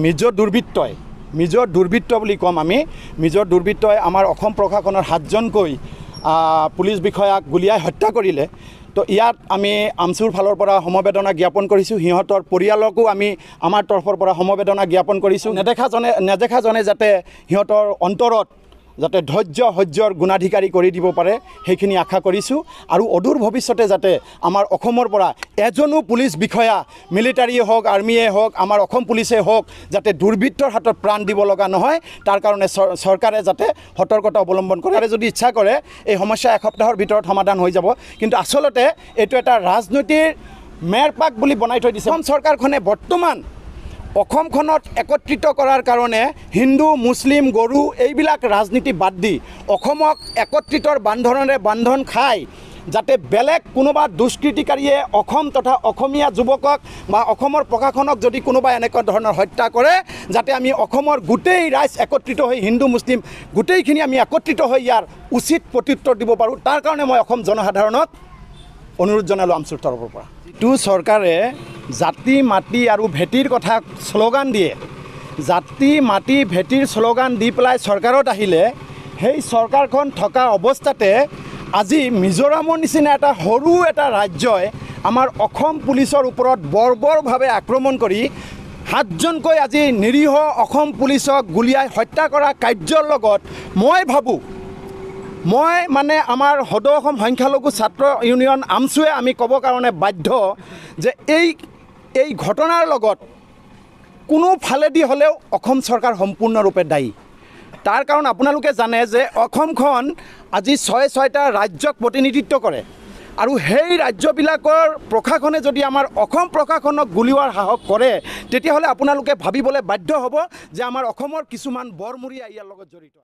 মিজৰ দুৰ্বৃত্ত বুলি কম আমি মিজৰ দুৰ্বৃত্তই আমাৰ অসম প্ৰশাসনৰ 7জনকৈ পুলিচ বিষয়াক গুলিয়াই হত্যা কৰিলে। তো ইয়াত আমি আমচুৰ ফালৰ পৰা সমবেদনা জ্ঞাপন কৰিছোঁ। সিহঁতৰ পৰিয়ালকো আমি আমাৰ তৰফৰ পৰা সমবেদনা জ্ঞাপন কৰিছোঁ। নেদেখাজনে যাতে সিহঁতৰ অন্তৰত যাতে ধৈৰ্য সহ্যৰ গুণাধিকাৰী কৰি দিব পাৰে সেইখিনি আশা কৰিছোঁ। আৰু অদূৰ ভৱিষ্যতে যাতে আমাৰ অসমৰ পৰা এজনো পুলিচ বিষয়া মিলিটাৰীয়ে হওক আৰ্মিয়ে হওক আমাৰ অসম পুলিচে হওক যাতে দুৰ্বৃত্তৰ হাতত প্ৰাণ দিব লগা নহয় তাৰ কাৰণে চৰকাৰে যাতে সতৰ্কতা অৱলম্বন কৰে। আৰু যদি ইচ্ছা কৰে এই সমস্যা এসপ্তাহৰ ভিতৰত সমাধান হৈ যাব। কিন্তু আচলতে এইটো এটা ৰাজনৈতিক মেৰপাক বুলি বনাই থৈ দিছে। অসম চৰকাৰখনে বৰ্তমান অসমখনত একত্ৰিত কৰাৰ কাৰণে হিন্দু মুছলিম গৰু এইবিলাক ৰাজনীতি বাদ দি অসমক একত্ৰিতৰ বান্ধন খাই যাতে বেলেগ কোনোবা দুষ্কৃতিকাৰীয়ে অসম তথা অসমীয়া যুৱকক বা অসমৰ প্ৰশাসনক যদি কোনোবা এনেকুৱা ধৰণৰ হত্যা কৰে যাতে আমি অসমৰ গোটেই ৰাইজ একত্ৰিত হৈ হিন্দু মুছলিম গোটেইখিনি আমি একত্ৰিত হৈ ইয়াৰ উচিত প্ৰত্যুত্তৰ দিব পাৰোঁ। তাৰ কাৰণে মই অসম জনসাধাৰণক অনুৰোধ জনালোঁ আমচুৰ তৰফৰ পৰা। যিটো চৰকাৰে জাতি মাটি আৰু ভেটিৰ কথা শ্লোগান দিয়ে, জাতি মাটি ভেটিৰ শ্লোগান দি পেলাই চৰকাৰত আহিলে সেই চৰকাৰখন থকা অৱস্থাতে আজি মিজোৰামৰ নিচিনা এটা সৰু এটা ৰাজ্যই আমাৰ অসম পুলিচৰ ওপৰত বৰ্বৰভাৱে আক্ৰমণ কৰি 7জনকৈ আজি নিৰীহ অসম পুলিচক গুলিয়াই হত্যা কৰা কাৰ্যৰ লগত মই মানে আমাৰ সদৌ অসম সংখ্যালঘু ছাত্ৰ ইউনিয়ন আমচুৱে আমি ক'ব কাৰণে বাধ্য যে এই ঘটনাৰ লগত কোনো ফালেদি হ'লেও অসম চৰকাৰ সম্পূৰ্ণৰূপে দায়ী। তাৰ কাৰণ আপোনালোকে জানে যে অসমখন আজি 6টা ৰাজ্যক প্ৰতিনিধিত্ব কৰে আৰু সেই ৰাজ্যবিলাকৰ প্ৰশাসনে যদি আমাৰ অসম প্ৰশাসনক গুলিওৱাৰ সাহস কৰে তেতিয়াহ'লে আপোনালোকে ভাবিবলৈ বাধ্য হ'ব যে আমাৰ অসমৰ কিছুমান বৰমূৰীয়া ইয়াৰ লগত জড়িত।